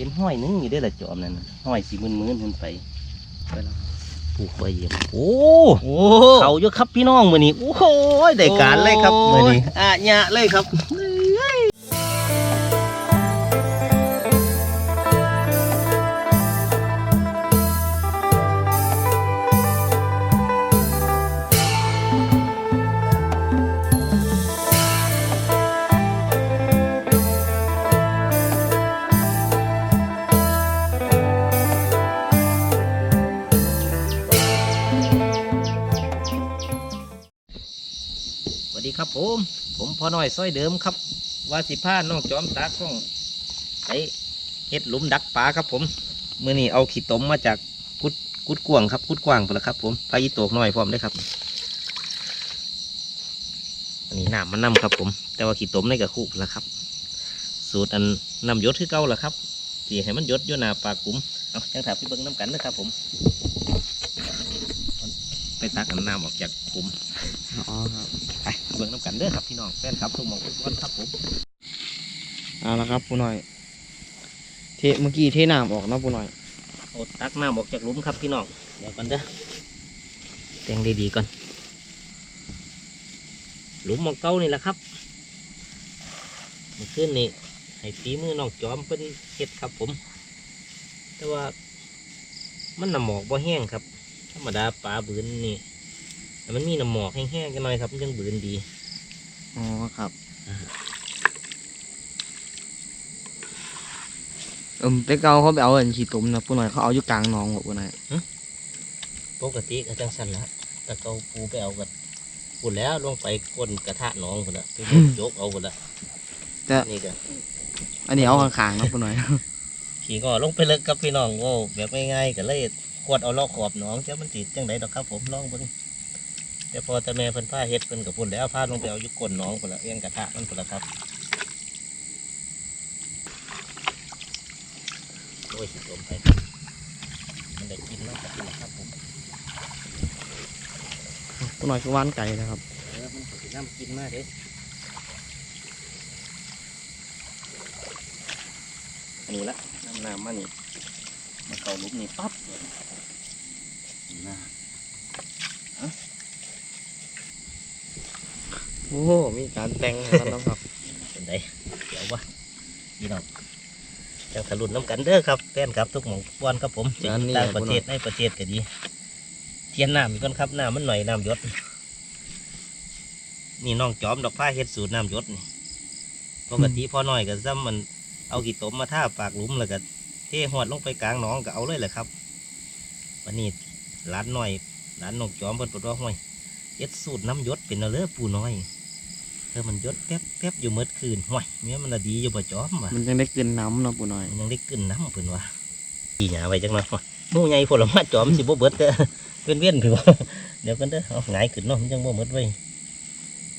เป็นห้อยนึงอยู่ได้ละจอมนั่นห้อยสีมืนขึ้นไปปลูกใบเยี่ยมโอ้เขาเยอะครับพี่น้องมือนี้โอ้โหได้การเลยครับมือนี้หยะเลยครับสวัสดีครับผมพ่อน้อยซ้อยเดิมครับว่าสิพาน้องจอมตาข้องไปเฮ็ดหลุมดักปลาครับผมมือนี้เอาขี้ตมมาจากกุดกวางครับกุดกวางไปแล้วครับผมพายีโตกน้อยพร้อมได้ครับอันนี้น้ำมันน้ำครับผมแต่ว่าขี้ตมในกระคุกแล้วครับสูตรอันน้ำยศคือเก่าแล้วครับที่ให้มันยศอยู่หน้าปลากุ้มเอาจังถามพี่เบิ้งน้ำกันนะครับผมไปตักน้ำออกจากกุ้มอ๋อครับไปเบิ่งน้ำกันเด้อครับพี่น้องแฟนครับทุกหม่องทุกคนครับผมเอาละครับปูหน่อยเมื่อกี้เทน้ำออกนะปูหน่อยโอ้ตักน้ำออกจากหลุมครับพี่น้องเดี๋ยวกันเด้อแต่งดีๆก่อนหลุมมองเก้านี่แหละครับเมื่อคืนนี่ให้ฝีมือน้องจอมเป็นเฮ็ดครับผมแต่ว่ามันน้ำหมอกบ่แห้งครับธรรมดาปลาบืนนี่แต่มันมีน้ำหมอกแห้งๆกันหน่อยครับมันยังบืนดีอ๋อครับแต่เก่าเขาไปเอาอันขี้ตุ่มนะปูหน่อยเขาเอาอยู่กลางหนองหมดปูหน่อยปกติก็จังสันละแต่เขาปูไปเอากันปูแล้วลงไปก้นกระทะหนองคนละไปยกเอาคนละนี่ก็อันนี้เอาข้างๆนะปูหน่อยขี่ก็ลงไปเลิกกับพี่น้องโอ้แบบง่ายๆก็เลยขวดเอาลอกขอบหนองเจ้ามันติดจังไดดอกครับผมลองเบิ่งแต่พอแต่แม่เพิ่นผ้าเฮ็ดเพิ่นกับพุ่นแล้วผ้าลงไปเอาอยู่ก้นหนองคนละเอียงกระทะมันคนละครับโอ้ยสิลมไปมันได้กินแล้วครับผมปูหน่อยคือว่านไก่นะครับมันสิน้ำกินมากเด้นี่ละน้ำมันนี่มาเกาลุกนี่ปั๊บโอ้มีการแต่งแล้วครับเป็นไงเดี๋ยววะพี่น้องจังทะลุน้ำกันเด้อครับแฟนครับทุกหม่องบอนครับผมจะต่างประเทศในประเทศก็ดีเทียนน้ำอีกคนครับน้ำมันหน่อยน้ำยศนี่น้องจอมดอกผ้าเฮ็ดสูตรน้ำยศนี่ปกติพ่อน้อยก็ซ้ำมันเอาขี้ตมมาท่าปากหลุมแล้วก็เทหอดลงไปกลางหนองก็เอาเลยแหละครับวันนี้ร้านน้อยร้านน้องจอมเพิ่นปวดร้องห้อยเฮ็ดสูตรน้ำยศเป็นเอาเลยปูน้อยมันยศแป๊บอยู่เมื่อคืนห้อยเนี้ยมันดีอยู่บ่จอมว่ะมันยังได้กลืนน้ำเนาะปูน้อยยังได้กลืนน้ำเพิ่นว่ะดีหยาไว้จังเนาะมู่ใหญ่ผลไม้จอมสิบ่เบิดเด้อเวียนถือว่าเดี๋ยวกันเด้อเอาหงายขึ้นเนาะมันจังบ่เบิดไว้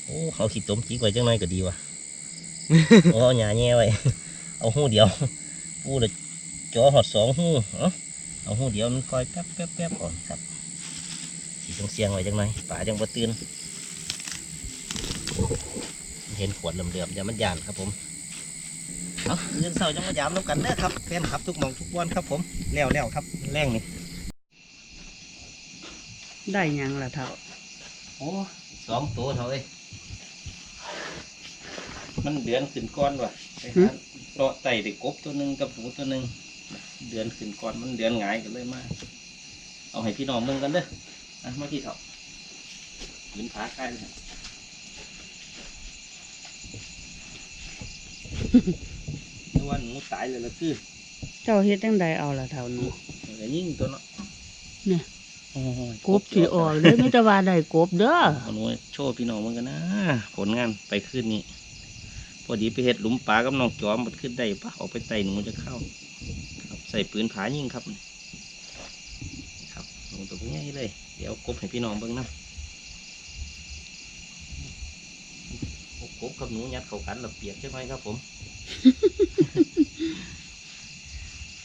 โอ้เอาขี้ต้มจีไว้จังหน่อยก็ดีว่ะเอาหยาแง่ไว้เอาหูเดียวปูเลยจ่อหอด2 หูเอาหูเดียวมันคอยแป๊บก่อนครับสีเสียงไว้จังหน่อยป่าจังบ่ตื่นเห็นขวดเหลื่อมๆอย่ามันยานครับผมเอาเรื่องเศร้าจังมายามน้ำกันเด้อครับแฟนครับทุกหม่องทุกวันครับผมแล้วครับแรงนี่ได้ยังล่ะเท่าโอ้2 ตัวเท่าเลยมันเดือนขึ้นก้อนว่ะไปหาเลาะไต่ได้กบตัวหนึ่งกับหมูตัวหนึ่งเดือนขึ้นก้อนมันเดือนหงายกันเลยมาเอาให้พี่น้องมึงกันเด้อมาที่เถายืนขาใกล้เลยตัวหนูตายเลยละคือเจ้าเฮ็ดจังใดเอาล่ะเท่าหนูยิ่งตัวเนาะเนี่ยกบสิออกเลยไม่จะว่าได้กบเด้อหนูโชว์พี่น้องมึงกันนะผลงานไปขึ้นนี้พอดีไปเห็ดหลุมปลากับน้องจอมมันขึ้นได้ปะออกไปไต่หนูจะเข้าครับใส่ปืนผายิงครับหนูตัวง่ายเลยเดี๋ยวกบให้พี่น้องเบิ่งนะกบกับหนูยัดเข้ากันแล้วเปียกใช่ไหมครับผม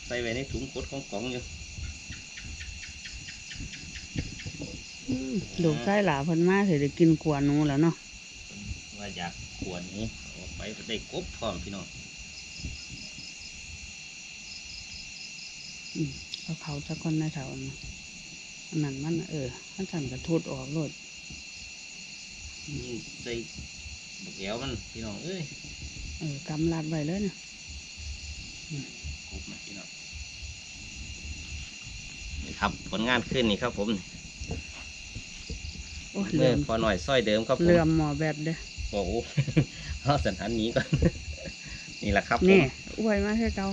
ใส่ไว้ในถุงกดของกล่องอยู่ลูกชายหลาเพิ่นมาสิได้กินกวนหนูแล้วเนาะว่าอยากขวนหนูออกไปได้กบพร้อมพี่น้อง เอาเขาสักคนนะเถาอันนั้นมันมันสั่นกระทุดออกโลด นี่ใส่บุกแก้วมันพี่น้องเอ้ย กำลัดไว้เลยนะ ครบนะพี่น้องนี่ครับผลงานขึ้นนี่ครับผม โอ้ย เมื่อพอหน่อยซอยเดิมครับผม เรือหมอแบดเด้อ โอ้โห เอาสันทันนี้ก่อน นี่แหละครับผม นี่อวยมาให้เก่า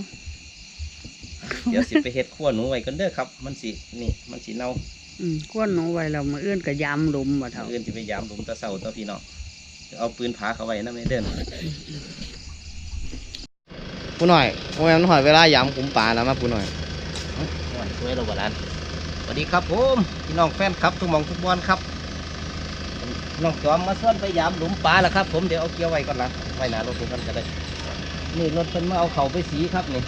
เดี๋ยวสิไปเฮ็ดขั้วหนูไว้กันเด้อครับ มันสินี่มันสิเน่า ก้วนหนูไว้แล้วมาเอื้อนกับยำหลุมบ่เท่า อื่นสิไปยามหลุมตะเสาตัวพี่น้องเอาปืนผาเขาไว้นะไม่เดิน ปูหน่อยโอ้ยมันหอยเวลายำขุมปลาแล้วมาปูหน่อย หน่อยช่วยเราบ่ร้านสวัสดีครับผมพี่น้องแฟนครับทุกหมองทุกบอลครับน้องจอมมาส่วนไปยามหลุมปลาแล้วครับ ผมเดี๋ยวเอาเกี่ยวไว้ก่อนละไว้หน้ารถเพิ่นก็ได้นี่รถเพิ่นมาเอาเขาไปสีครับนี่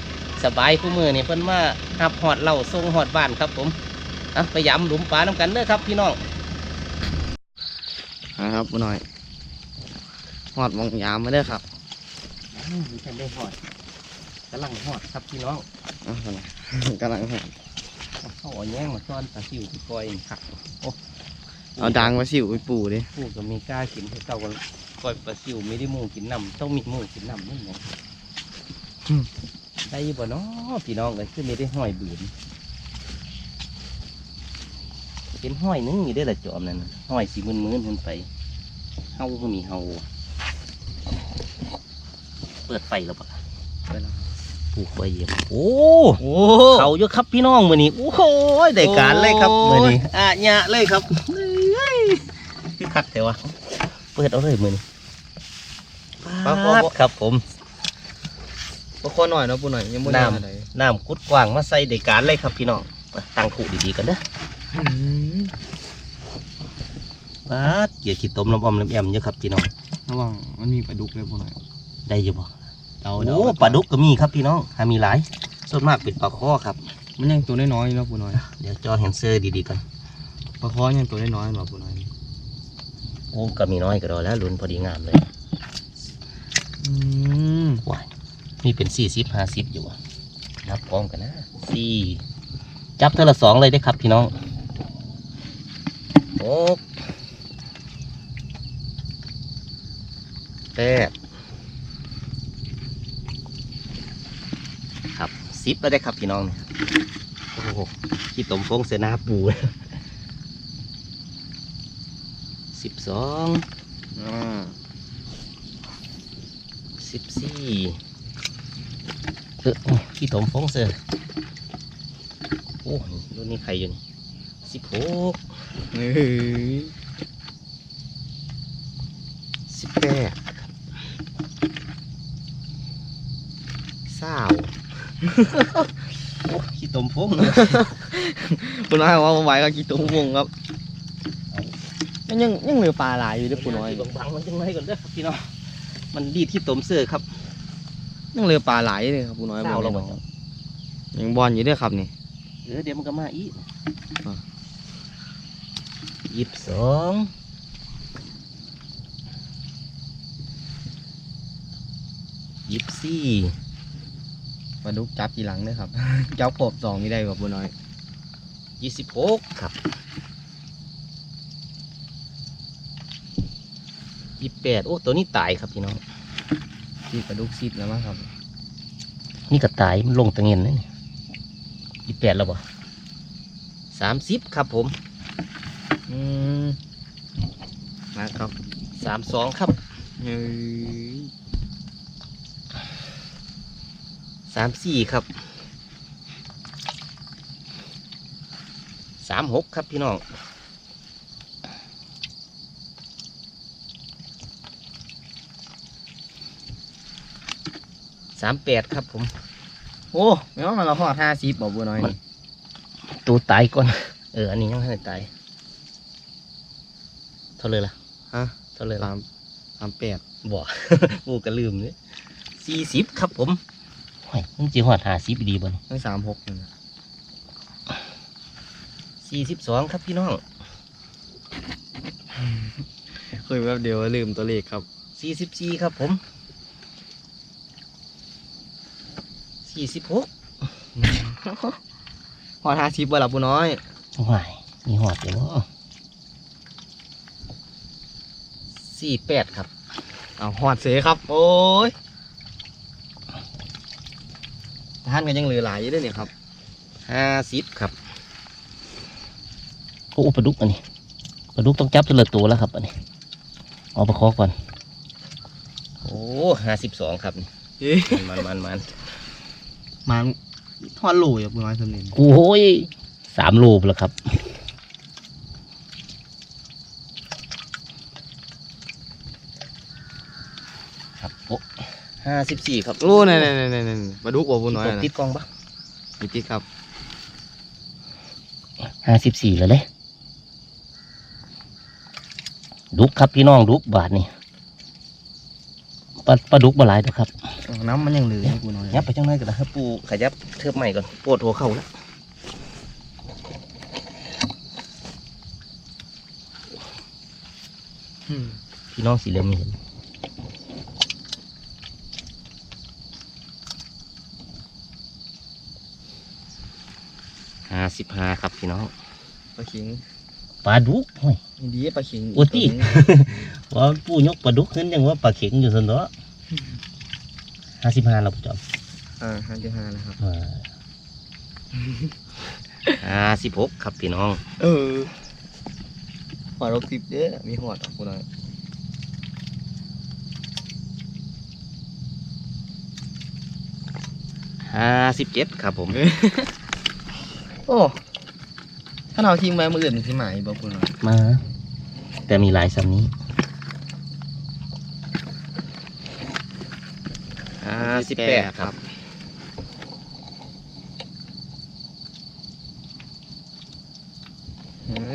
สบายคู่มือนี่เพิ่นมาหับหอดเหล่าส่งหอดบ้านครับผมไปยามหลุมปลาน้ำกันเด้อครับพี่น้อง นะครับปูหน่อยหอดมองยามมาเด้อครับ มีแค่ได้หอดกำลังหอดครับพี่น้อง เอาไปเลยกำลังหอด เขาเอาแย่งมาซ่อนปลาซิวที่ปล่อยขักโอ้ เอาดังมาสิวไปปูดิ ผู้ก็มีกล้ากินให้เต่ากันปล่อยปลาซิวไม่ได้หมูกินน้ำต้องมีหมูกินน้ำนี่ไงได้อยี่บ่เนาะพี่น้องเลยคือไม่ได้ห้อยบืนเป็นห้อยนึงอยู่ได้อละจอมนั่นน่ะห้อยสีมืนขึ้นไปเฮาก็มีเฮาเปิดไฟแล้วปะ ไปแล้ว ปลูกไว้เยี่ยมโอ้ โอ้ เขาเยอะครับพี่น้องมือนี้โอ้โหได้การเลยครับมือนี้หยะเลยครับคือคักแต่ว่าเปิดเอาเลยมือนี้ปาดครับผม ปลาคอหน่อยเนาะปูหน่อยยังไม่ได้อะไร น้ำกุดกว้างมาใส่ได้การเลยครับพี่น้องมาตั้งขู่ดีๆกันเด้อปาดเกี่ยวขี้ต้มลำอมลำแอมเยอะครับพี่น้อง ระวังมันมีปลาดุกเลยปูหน่อย ได้อยังบ่ เอา โอ้ปลาดุกก็มีครับพี่น้องหามีหลายส่วนมากเป็นปลาข้อครับ มันยังตัวน้อยๆอยู่เนาะปูหน่อย เดี๋ยวจอเห็นเซอร์ดีๆกัน ปลาคอยังตัวน้อยๆเนาะปูหน่อย โอ้ก็มีน้อยก็รอแล้วลุ้นพอดีงามเลย ว้ายมีเป็น40-50อยู่อะนับพร้อมกันนะจับเท่าละ2เลยได้ครับพี่น้องโอ้8ครับ10แล้วได้ครับพี่น้องโอ้โหขี้ตมฟงเสนาปู 12 14ขี้ตมฟงเสือโอ้รุ่นนี้ใครอยู่นี่16 เฮ้ย 1820โอ้ขี้ตมฟง ปูน้อยว่าไหวก็กี่ตัววงครับยังเหลือปลาหลายอยู่เด้อปูน้อย บังมันจังไรก่อนเด้อครับพี่น้องมันดีที่ตมเสือครับ ยังเหลือปลาหลายเลยครับปูน้อย เศร้าแล้วบ่ ยังบอลอยู่เด้อครับนี่ เดี๋ยวมันก็มาอีก อ่ะ 22 24 ปลาดุกจับกี่หลังเด้อครับ จับขอบ2นี่ได้ป่ะปูน้อย 26ครับ28โอ้ตัวนี้ตายครับพี่น้อง ที่ปลาดุกซิดแล้วมั้งครับ นี่ก็ตายมันลงตะเงินนะนี่28แล้วบ่30ครับผม มาครับ 32ครับ เฮ้ย 34ครับ36ครับพี่น้อง38ครับผม โอ้ไม่ว่ามันเราหอด50บ่ปูน้อย มัน นี่ ตัวตายก่อนอันนี้ยังไม่ได้ตายเท่าเลยล่ะ ฮะ เท่าเลยล่ะ 38 บ่ กูก็ลืมเลย40ครับผมโอ้ยมึงจีหอด50ดีบ่น ทั้ง36นี่นะ 42ครับพี่น้อง เคยแบบเดียวลืมตัวเลขครับ 44ครับผม46 หอด50บ่ล่ะปูน้อย ว้ายมีหอดอยู่บ่48ครับ เอาหอดเสครับ โอ้ยท่านก็ยังเหลือหลายอยู่ด้วยเนี่ยครับ 50ครับโอ้ปลาดุกอันนี้ปลาดุกต้องจับจนเหลือตัวแล้วครับอันนี้เอาประคอก่อนโอ้52ครับมัน มันทอดหลูอยู่ปูน้อยสำเนียง โอ้ย3 โลแล้วครับครับโอ้54ครับ โอ้นี่ปลาดุกบ่ปูน้อยนะ ติดกล้องปะ ติดครับ 54แล้วเลยดุกครับพี่น้องดุกบาทนี่ปลาดุกบ่หลายดอกครับ น้ำมันยังเหลือปูน้อย ยับไปจังไรกันนะครับปูขยับเทิบใหม่ก่อนปวดหัวเข่าแล้วพี่น้องสีเหลืองมีเห็น55ครับพี่น้อง ปลาขิง ปลาดุกโอ้ย ดีปลาขิง โอ้ติ ว่าปูยกปลาดุกขึ้นยังว่าปลาเข็งอยู่สันเนาะ55เราประจอม 55นะครับ 56ครับพี่น้อง หอด60เด้อมีหอดออกปูน้อย 57ครับผม โอ้ถ้าเราทิ้งไว้มืออื่นสิหมายบ่ปูน้อย มา แต่มีหลายสำนี้58ครับ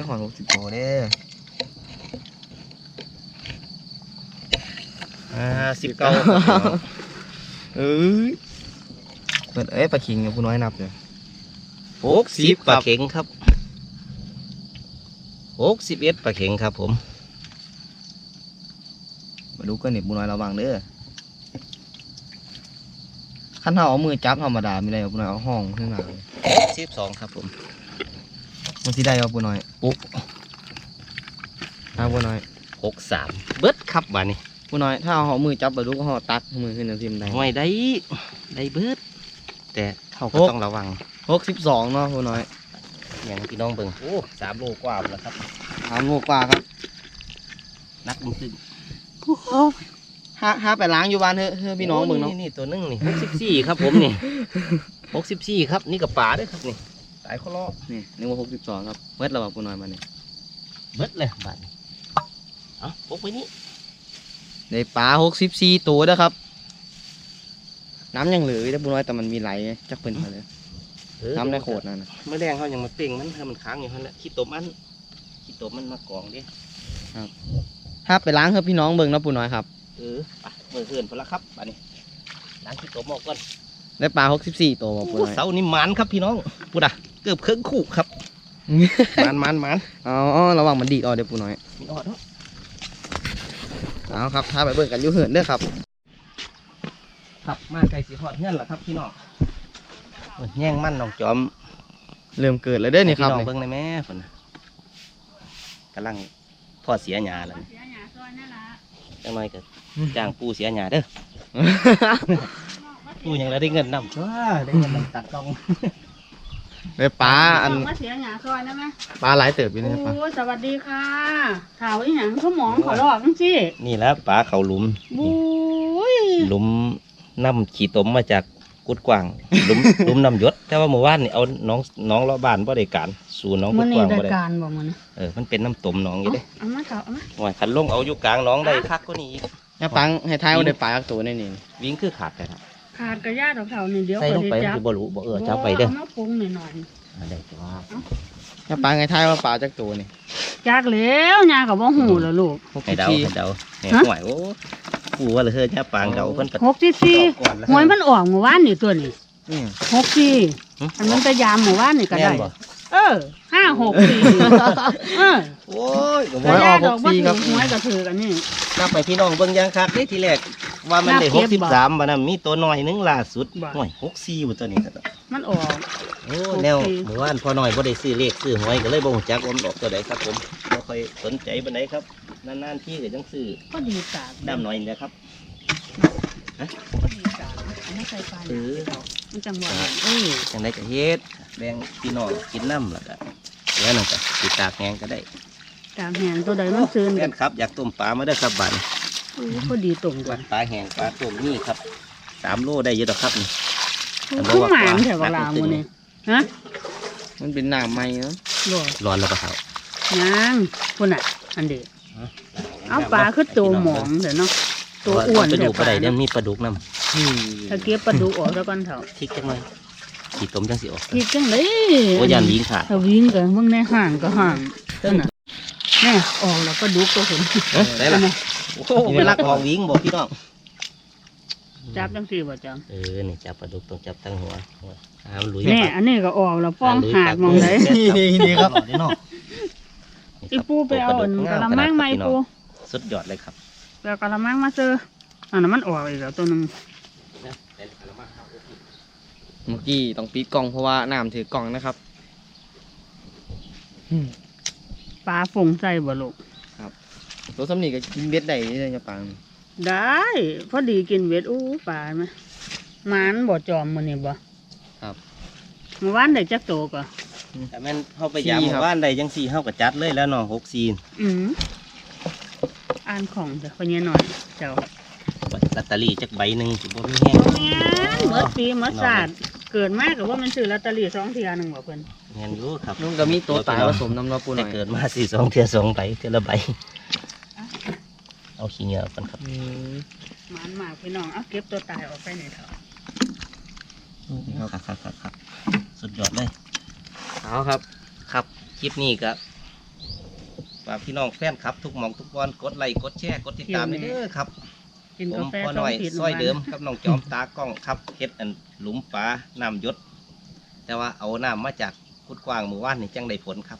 หอด60โตเด้อ 59ครับพี่น้อง เอ้ยเปิดปลาขิงปูน้อยนับเลย 60ปลาเข็งครับ61ปลาเข็งครับผม มาดูก็เน็บปูน้อยระวังเด้อขั้นเท้าเอามือจับธรรมดาไม่ได้เอาปูน้อยเอาห้องขึ้นมา 62ครับผม มันที่ได้เอาปูน้อย ปุ๊บ เอาปูน้อย 63เบิดครับบาดนี้ ปูน้อยถ้าเอามือจับปลาดุกก็ห่อตักมือขึ้นนะทิมได้ ห้อยได้เบิดแต่เขาก็ต้องระวัง 62เนาะปูน้อย อย่างพี่น้องเบิ่งโอ้3 โลกว่าแล้วครับ 3 โลกว่าครับ นักมันตึง ห้าไปล้างอยู่บ้านเฮ้อพี่น้องเบิ่งเนาะ นี่ตัวนึงนี่64ครับผมนี่64ครับนี่กับป่าด้วยครับนี่ตายเขาล้อ นี่นึกว่า62ครับเวทระวังปูน้อยมาเนี่ย เบิดเลยบาดนี้เอาพกไปนี่ ได้ปลา64ตัวนะครับน้ำยังเหลือแต่ปูน้อยแต่มันมีไหลจักเพิ่นมาเลยน้ำได้โคตรนั่นนะ เมื่อแดงเขายังมาเป่งมันถ้ามันค้างอยู่นั่นแหละขี้ตมมันมากองดิ ถ้าไปล้างเฮ้อพี่น้องเบิ่งเนาะปูน้อยครับ ไปเมื่อเฮือนพอละครับบาดนี้ล้างขี้ตมออกก่อน ได้ปลา64ตัวบ่ปูน้อย เสานี่มันครับพี่น้องพูดอ่ะเกือบครึ่งคู่ครับ มัน อ๋อระวังมันดีดออกเดี๋ยวปูน้อย มีออดเนาะ เอาครับถ้าไปเบิ่งกันอยู่เหินเด้อครับ ครับมาไก่สีหอดเงี้ยแหละครับพี่น้องแย่งมันน้องจอม เริ่มเกิดแล้วเด้อนี่ครับ พี่น้อง นี่ เบิ่งได้ไหมฝนน่ะกำลังพ่อเสียหญ้าแล้วนี่ เสียหยาซอยนั่นล่ะ จังหน่อยก็จ้างปูเสียหญ้าเด้อปูยังได้เงินนำจ้าได้เงินนำตัดกล้อง ได้ปลาอัน มาเสียหยาซอยได้ไหม ปลาหลายเติบอยู่นี่ปลา โอ้สวัสดีค่ะข่าวอีหยังเขาหมองขอหลอกจังสิ นี่แหล้วปลาเขาหลุม บุ้ย หลุมน้ำขี้ตมมาจากกุดกวางหลุม หลุมน้ำหยศแต่ว่าเมื่อวานนี่เอาน้องเลาะบ้านบ่ได้การสู่น้องกุ มัน ดก นี่ วาง ได้ บ่ได้ การบอกมัน มันเป็นน้ำตมน้องอยู่เด้ เอามาข่าวเอามา โอ้ยขันลงเอาอยู่กลางน้องได้คักก็นี่อีก เนี่ยปังให้ท้ายว่าได้ปลาอักตัวนี่นี่ วิ่งคือขาดไปครับ ขาดกระยาดอกเข่านี่เดี๋ยว ใส่ลงไป จั คือบ่รู้บ่จับไปเด้อ เอามาปรุงหน่อย ได้จ้า เนี่ยปังให้ท้ายว่าปลาจักตัวนี่ ๆจากแล้วยากับบ่หูแล้วลูก ให้เดาให้เดาเนี่ย ฮะ ห่วยโอ้ปูว่าเลยเฮ้ยจ้าปางเดาเพิ่นปัด 64 ก่อนแล้ว หวยมันออกหมู่บ้านนี่ตัวนี้ อืม 64อันมันจะยามหมู่บ้านนี่ก็ได้ แม่นบ่ 564 โอ้ยก็ ก บ่ ระ ได้ ยาดอกบ่ถูกหวยก็ถือกันนี่ นับไปพี่น้องเบิ่งยังคักเด้ทีแรกว่ามันได้ นับเก็บบ่ 63บัดนั้นมีตัวน้อยหนึงล่าสุด บ่ ห่วย64บ่ตัวนี้ก็ มันออก โอ้แนวเมื่อวานพอหน่อยบ่ได้ซื้อเลขซื้อหวยก็เลยบ่ฮู้จักว่ามันออกตัวใดครับผมบ่ค่อยสนใจปานใดครับนานๆที่ก็จังซื้อ ก็ดีตาก น้ำน้อยนี่แหละครับ ก็ดีตากอันนี้ใส่ปลาอย่างเดียวมันจังหวะ จังไดก็เฮ็ดแบ่งพี่น้องกินน้ำแล้วก็แล้วนั่นก็สิตากแห้งก็ได้ ตากแห้งตัวใดมันซื้น แม่ กัน นครับอยากต้มปลามาได้อครับบัดนี้ ก็ดีตรงกั วัน ดปลาแห้งปลาต้มนี่ครับ3 โลได้เยอะดอกครับนี่ คือหมานแถวลาวมื้อนี้ฮะ มันเป็นน้ำใหม่เนาะ บ่ ร้อนแล้วก็เฒ่า ยังพุ่นน่ะอันเดีเอาปลาคือตัวหมองเถอะเนาะตัวอ้วน ปลา เถ ดุ อะ ก ป บ่ ลา ได้เดี๋ยว เนาะ มีปลาดุกน้ ถ้าเก็บปลาดุกออกแล้วก่อนเถอะ ำพริกจังหน่อยขีดต้มจังสิออก คิดจังได๋ โอ้ยันยิงขาด ถ้าวิ่งก็มึงในห้างก็ห้างเท่านั้นแน่ออกแล้วปลาดุกตัวเห็น ได้ละโอ้โหเวลาของวิ่งบอกพี่น้อง จับจังซี่บ่จัง นี่จับปลาดุกต้องจับตั้งหัวหามลุย แน่อันนี้ก็ออกแล้วป้องหากมองได้ นี่ครับนี่เนาะ อีปูไปเอาอันกะละมังมาอีปู สุดยอดเลยครับ ไปเอากะละมังมาเจออันนั้นมันออกอีกแล้วตัวหนึง เมื่อกี้ต้องปิดกล้องเพราะว่าน้ำถือกล้องนะครับ ปลาฝงใส่บ่ลูก ตัวสำนีก็กินเบ็ดได้เลยจะปัง ได้พอดีกินเวทอู้ปลาไหมหมานบ่จอมมื้อนี้บ่ ครับ เมื่อวานได้จักโตก็ แต่แม่นเข้าไปยามหมู่บ้านใดจังสี่เข้ากับจัดเลยแล้วเนาะ6 อืมอ่านของเด้อคนนี้หน่อยเจ้า ลอตเตอรี่จักใบหนึงสิบ่มีแห้ง แม่นหมดปีหมดศาสตร์เกิดมาก็ว่ามันซื้อลอตเตอรี่2เที่ยหนึงบ่เพิ่น แม่นอยู่ครับ นุ่งก็มีตัวตายผสมน้ำเนาะปูห แต่ น่อย เกิดมาสี่2 เทื่อ2 ใบเทื่อละใบเอาขี้เหงื่อกันครับ หมานมากพี่น้องเอาเก็บตัวตายออกไปหน่อยเถอะ ครับสุดยอดเลย เอาครับ ครับคลิปนี้ก็ฝากพี่น้องแฟนครับ ทุกหม่องทุกวันกดไลค์กดแชร์กดติดตามด้วยเด้อครับ กิน ผ กาม แฟ พอหน่อย ผิด ซอยเดิมกับน้องจอมตากล้องครับเฮ็ดอันหลุมฝาน้ำหยศแต่ว่าเอาน้ำมาจากกุดกว้างหมู่บ้านนี่จังได้ผลครับ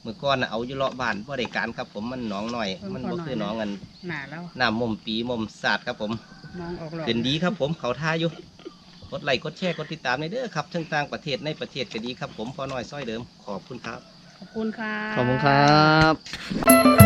เมื่อก่อนน่ะเอาอยู่เลาะบ้านบ่ได้การครับผมมันหนองหน่อย มันบ่คือหนองอัน หนาแล้ว น้ำมุมปีมุมสาดครับผม มองออกหลอก ขึ้นดีครับผมเขาท่าอยู่กดไลค์กดแชร์กดติดตามในเด้อครับทั้งต่างประเทศในประเทศก็ดีครับผมพอหน่อยซอยเดิมขอบคุณครับ ขอบคุณค่ะ ขอบคุณครับ